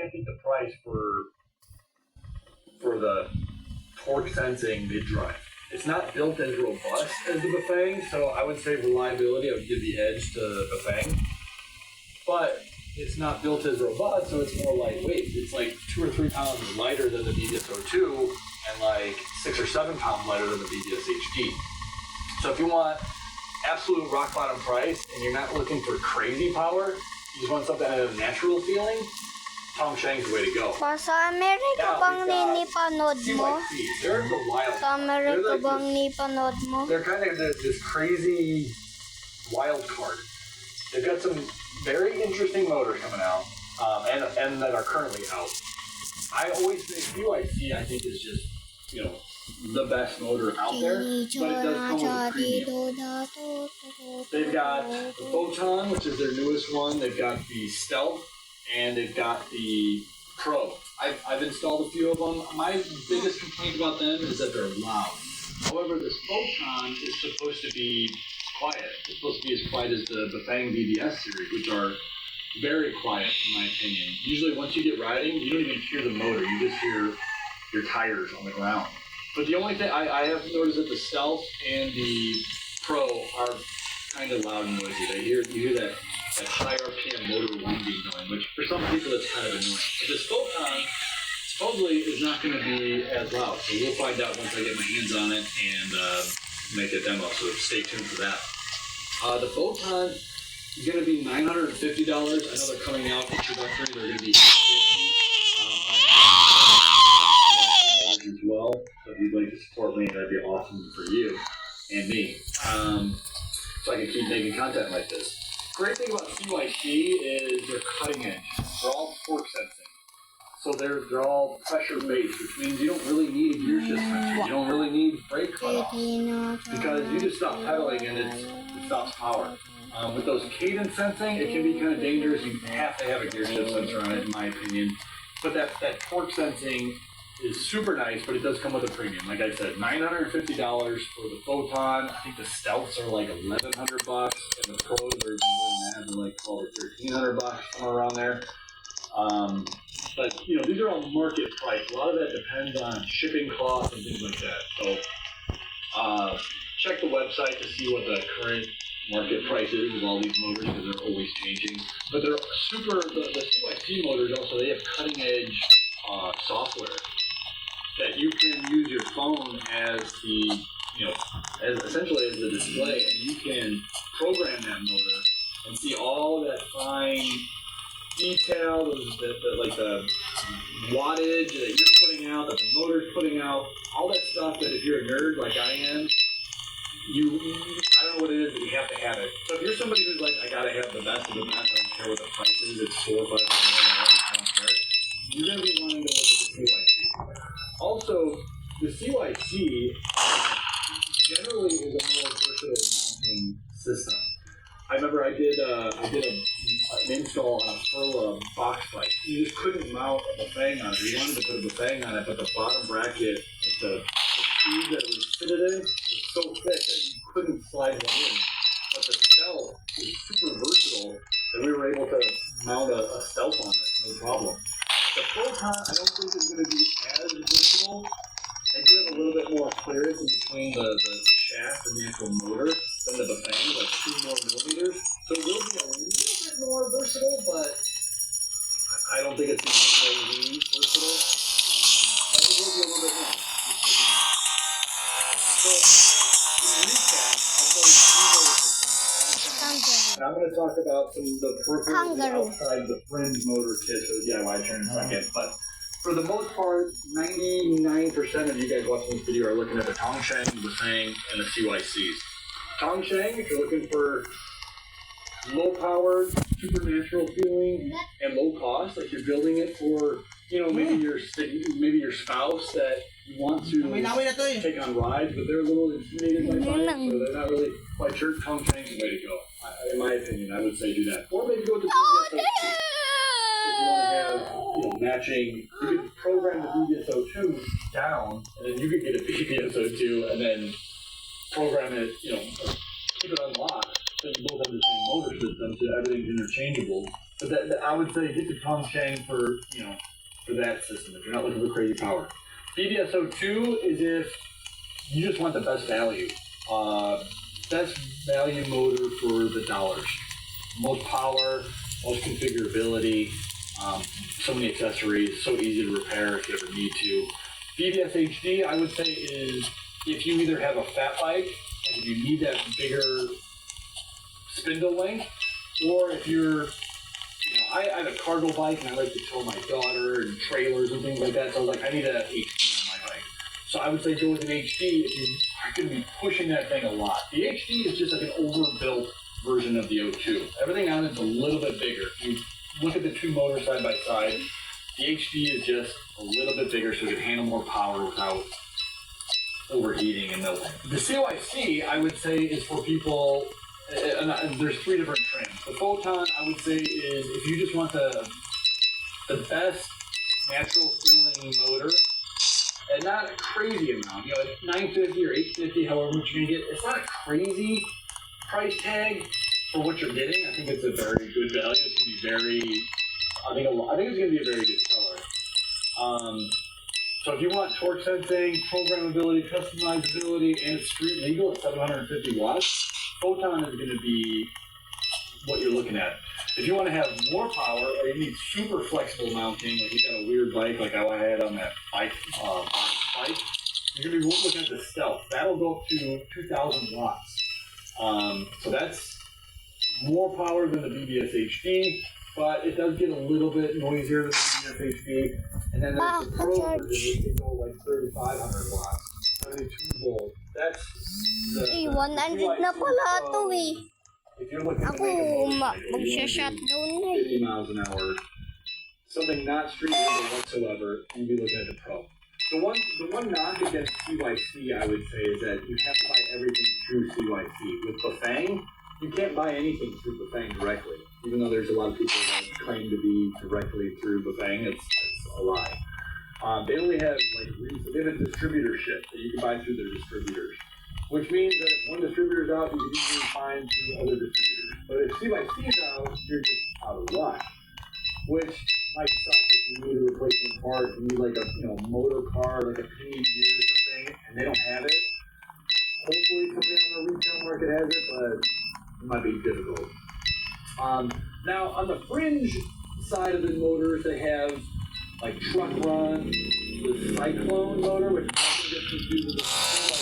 I think the price for the torque sensing mid-drive. It's not built as robust as the Bafang, so I would say reliability, I would give the edge to Bafang. But it's not built as robust, so it's more lightweight. It's like 2 or 3 pounds lighter than the BDS-02 and like 6 or 7 pounds lighter than the BDS-HD. So if you want absolute rock bottom price and you're not looking for crazy power, you just want something that has a natural feeling, Tongsheng's the way to go. Sa Amerika bang ninipanood mo? They're the wild. Sa Amerika bang ninipanood mo? They're kind of this crazy wild card. They've got some very interesting motors coming out, and that are currently out. I always think BYC, I think, is just, the best motor out there, but it does come with a premium. They've got the Photon, which is their newest one. They've got the Stealth, and they've got the Pro. I've installed a few of them. My biggest complaint about them is that they're loud. However, this Photon is supposed to be quiet. It's supposed to be as quiet as the Bafang BBS series, which are very quiet in my opinion. Usually once you get riding, you don't even hear the motor, you just hear your tires on the ground. But the only thing I have noticed that the Stealth and the Pro are kind of loud and noisy. You hear that high RPM motor winding going, which for some people it's kind of annoying. But this Photon supposedly is not going to be as loud, so we'll find out once I get my hands on it and make a demo, so stay tuned for that. The Photon is going to be $950. I know they're coming out introductory. They're going to be $50. As well. So if you'd like to support me, that'd be awesome for you and me. So I can keep making content like this. Great thing about CYC is they're cutting edge. They're all torque sensing. So they're all pressure based, which means you don't really need a gear shift sensor. You don't really need brake cutoff because you just stop pedaling and it stops power. With those cadence sensing, it can be kind of dangerous. You have to have a gear shift sensor on it, in my opinion. But that torque sensing is super nice, but it does come with a premium. Like I said, $950 for the Photon. I think the Stealths are like $1,100, and the Pros are more than that. They're like $1,300, somewhere around there. But these are all market price. A lot of that depends on shipping costs and things like that. So check the website to see what the current market price is of all these motors, because they're always changing. But they're the CYC motors also, they have cutting edge software that you can use your phone as the, as essentially as the display, and you can program that motor and see all that fine detail, like the wattage that you're putting out, that the motor's putting out, all that stuff that if you're a nerd like I am, I don't know what it is, but you have to have it. So if you're somebody who's like, I gotta have the best of the best, I don't care what the price is, it's $400 or $500, I don't care, you're gonna be wanting to look at the CYC. Also, the CYC generally is a more versatile mounting system. I remember I did an install on a Furla box bike. You just couldn't mount a Bafang on it. You wanted to put a Bafang on it, but the bottom bracket, like the tube that it was fitted in, was so thick that you couldn't slide one in. But the Stealth is super versatile that we were able to mount a Stealth on it, no problem. The Photon, I don't think is going to be as versatile. They do have a little bit more clearance in between the shaft and the actual motor than the Bafang, like 2 more millimeters. So it will be a little bit more versatile, but I don't think it's going to be crazy versatile. But it will be a little bit more. So, in recap, of those 3 motor systems, and I'm going to talk about some of the peripherals outside the fringe motor kits for the DIY turn in a second. But for the most part, 99% of you guys watching this video are looking at the Tongsheng, the Bafang, and the CYCs. Tongsheng, if you're looking for low powered, supernatural feeling, and low cost, like you're building it for, maybe your spouse that you want to take on rides, but they're a little intimidated by bikes, so they're not really quite sure. Tongsheng's the way to go. In my opinion, I would say do that. Or maybe go to BDS-02. If you want to have, matching, you could program the BDS-02 down, and then you could get a BDS-02 and then program it, keep it unlocked, so you both have the same motor system, so everything's interchangeable. But I would say get the Tongsheng for for that system if you're not looking for crazy power. BBS02 is if you just want the best value. Best value motor for the dollars. Most power, most configurability, so many accessories, so easy to repair if you ever need to. BBS HD, I would say, is if you either have a fat bike, and if you need that bigger spindle length, or if you're, I have a cargo bike and I like to tow my daughter and trailers and things like that, so I was like, I need a HD on my bike. So I would say go with an HD if you are going to be pushing that thing a lot. The HD is just like an overbuilt version of the O2. Everything on it's a little bit bigger. If you look at the two motors side by side, the HD is just a little bit bigger so it can handle more power without overheating and melting. The CYC, I would say, is for people, and there's three different trims. The Photon, I would say, is if you just want the best natural feeling motor, and not a crazy amount, at $950 or $850, however much you're gonna get, it's not a crazy price tag for what you're getting. I think it's a very good value. It's gonna be very, I think it's gonna be a very good seller. So if you want torque sensing, programmability, customizability, and it's street legal at 750 watts, Photon is gonna be what you're looking at. If you want to have more power, or you need super flexible mounting, like you got a weird bike like how I had on that bike, you're going to be looking at the Stealth. That'll go up to 2,000 watts. So that's more power than the BBS HD, but it does get a little bit noisier than the BBS HD. And then there's the Pro version, which can go like 3,500 watts, 72 volts. That's the 100 na pala to eh. if you're looking to Ako, make a motorcycle, you magsha-shutdown na want 50 eh. miles an hour, something not street legal whatsoever, you'd be looking at the Pro. The one knock against CYC, I would say, is that you have to buy everything through CYC. With Bafang, you can't buy anything through Bafang directly. Even though there's a lot of people that claim to be directly through Bafang, it's a lie. They only have they have a distributorship that you can buy through their distributors. Which means that if one distributor's out, you can easily find through other distributors. But if CYC's out, you're just out of luck. Which might suck if you need a replacement part, you need like a motor car, like a pinion gear or something, and they don't have it. Hopefully somebody on the retail market has it, but it might be difficult. Now on the fringe side of the motors, they have like Truck Run, the Cyclone motor, which also gets confused with the CYC.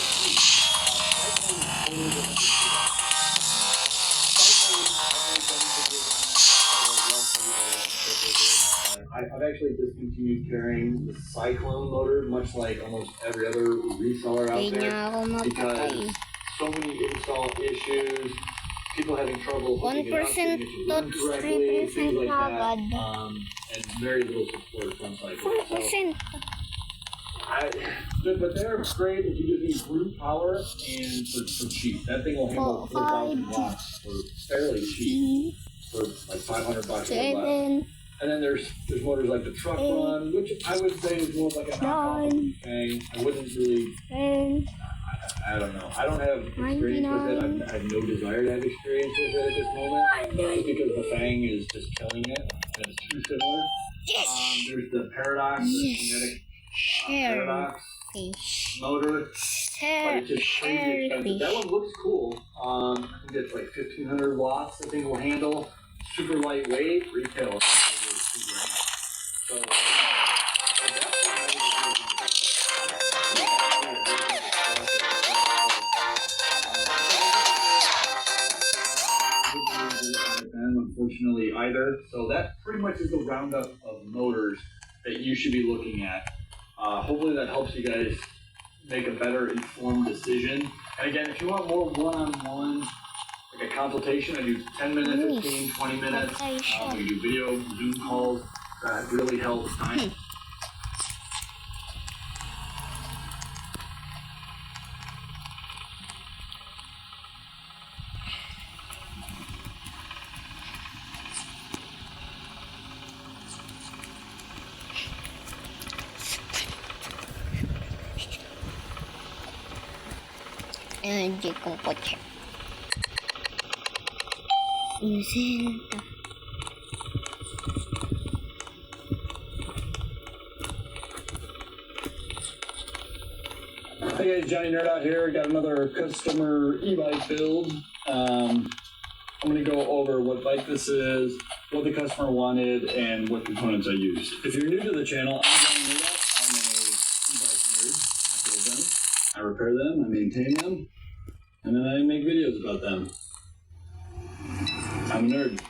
I've actually discontinued carrying the Cyclone motor, much like almost every other reseller out Hindi niya there, ako mapatay. because so many install issues, people having trouble hooking it up, 1% getting it to run to correctly, things like that, agad. and very little support from Cyclone. So, 4%. but they're great if you just need brute power and for cheap. That thing will handle 4,000 watts for fairly cheap, for like $500 or less. 7. And then there's motors like the Truck Run, which I would say is more like a knockoff of the Fang. I wouldn't really, 10. I don't know. I don't have experience with it. I have no desire to have experience with it at this moment, just because the Fang is just killing it, and it's too similar. Yes. There's the Paradox, the kinetic Paradox motor, but it's just crazy expensive. That one looks cool. I think it's like 1,500 watts. The thing will handle, super lightweight, retail. So, unfortunately, either. So that pretty much is the roundup of motors that you should be looking at. Hopefully that helps you guys make a better informed decision. And again, if you want more one-on-one, like a consultation, I do 10 minutes, 15, 20 minutes. We do video, Zoom calls. That really helps time. Hindi kong kotse. Isin. Hey guys, Johnny Nerd out here. Got another customer e-bike build. I'm going to go over what bike this is, what the customer wanted, and what components I used. If you're new to the channel, I'm Johnny Nerd out. I'm a e-bike nerd. I build them, I repair them, I maintain them, and then I make videos about them. I'm a nerd.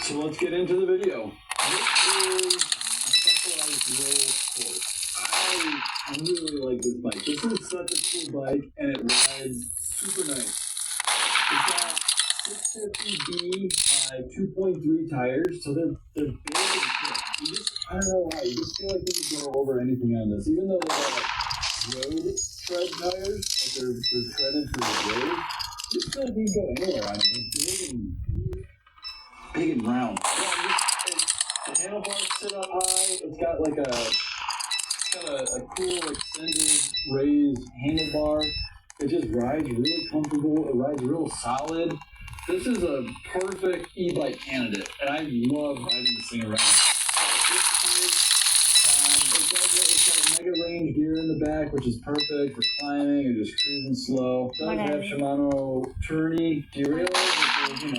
So let's get into the video. This is a specialized roll sport. I really like this bike. This is such a cool bike, and it rides super nice. It's got 650B by 2.3 tires, so they're big and thick. I don't know why, you just feel like you can go over anything on this. Even though they're road tread tires, like they're treaded for the road, you still can go anywhere on them. It's big and round. Yeah, the handlebars sit up high. It's got like a cool extended raised handlebar. It just rides really comfortable. It rides real solid. This is a perfect e-bike candidate, and I love riding this thing around. It's got a mega range gear in the back, which is perfect for climbing or just cruising slow. It does have Shimano tourney derailleurs, which is,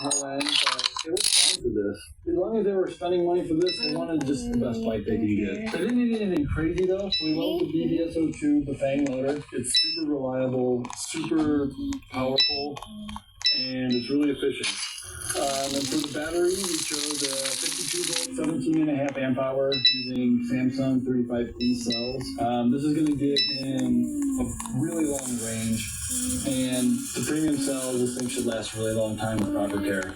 low end, but it was fine for this. As long as they were spending money for this, they wanted just the best bike they could get. They didn't need anything crazy though, so we went with the BBS02 Bafang motor. It's super reliable, super powerful, and it's really efficient. And for the battery, we chose a 52 volt, 17.5 amp hour using Samsung 35B cells. This is going to give him a really long range, and the premium cells, this thing should last a really long time with proper care.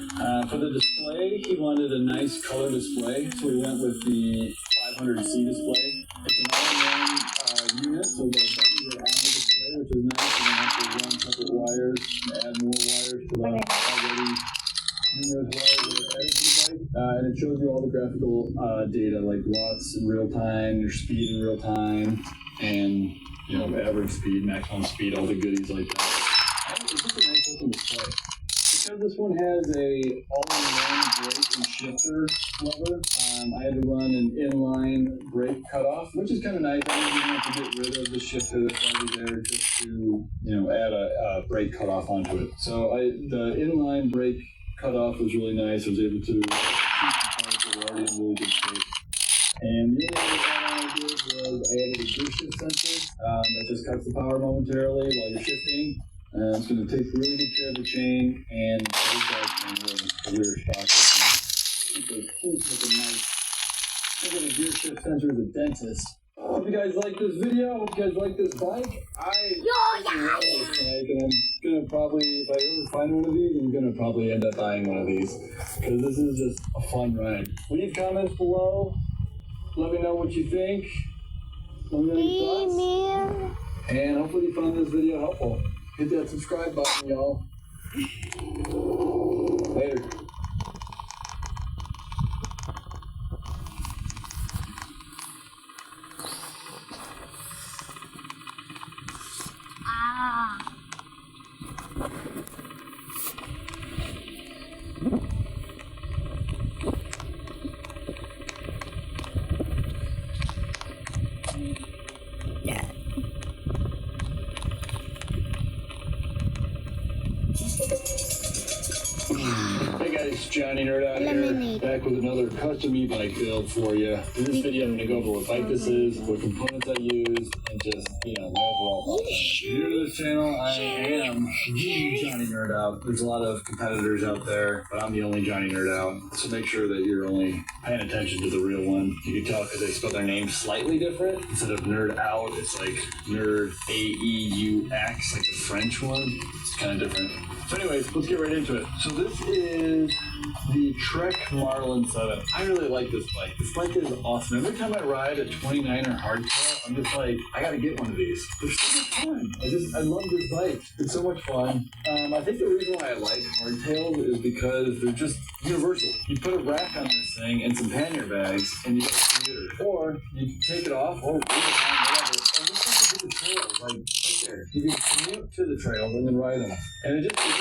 For the display, he wanted a nice color display, so we went with the 500C display. It's an all-in-one unit, so the buttons are on the display, which is nice. You don't have to run separate wires and add more wires to the already numerous wires that are added to the bike. And it shows you all the graphical data, like watts in real time, your speed in real time, and average speed, maximum speed, all the goodies like that. It's just a nice looking display. Because this one has a all-in-one brake and shifter lever, I had to run an inline brake cutoff, which is kind of nice. I didn't even have to get rid of the shifter that's already there just to, add a brake cutoff onto it. So the inline brake cutoff was really nice. I was able to keep the parts that were already in really good shape. And the only other add-on I did was I added a gear shift sensor that just cuts the power momentarily while you're shifting. It's going to take really good care of the chain, and these guys can really the rear sprockets and keep those teeth looking nice. Think of a gear shift sensor as a dentist. Hope you guys like this video. Hope you guys like this bike. I love this bike, and I'm gonna probably, if I ever find one of these, I'm gonna probably end up buying one of these because this is just a fun ride. Leave comments below. Let me know what you think. Let me know your thoughts. And hopefully you found this video helpful. Hit that subscribe button, y'all. Later. Hey guys, Johnny Nerd out here, back with another custom e-bike build for you. In this video, I'm going to go over what bike this is, what components I use, and just, my overall thoughts. If you're new to this channel, I am the Johnny Nerd Out. There's a lot of competitors out there, but I'm the only Johnny Nerd Out. So make sure that you're only paying attention to the real one. You can tell because they spell their name slightly different. Instead of Nerd Out, it's like Nerd A-E-U-X, like the French one. It's kind of different. So anyways, let's get right into it. So this is the Trek Marlin 7. I really like this bike. This bike is awesome. Every time I ride a 29er hardtail, I'm just like, I gotta get one of these. They're so much fun. I love this bike. It's so much fun. I think the reason why I like hardtails is because they're just universal. You put a rack on this thing and some pannier bags, and you get a commuter. Or you can take it off, or leave it on, whatever. And just hit the trails, like right there. You can commute to the trails and then ride them. And it's nice.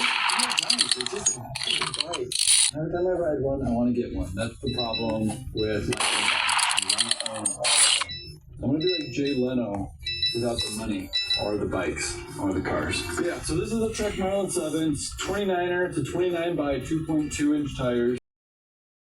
It's just a good bike. Every time I ride one, I want to get one. That's the problem with my bike. You want to own all of them. I'm going to be like Jay Leno without the money. or the bikes or the cars. Yeah, so this is a Trek Marlin 7. It's 29er to 29 by 2.2 inch tires.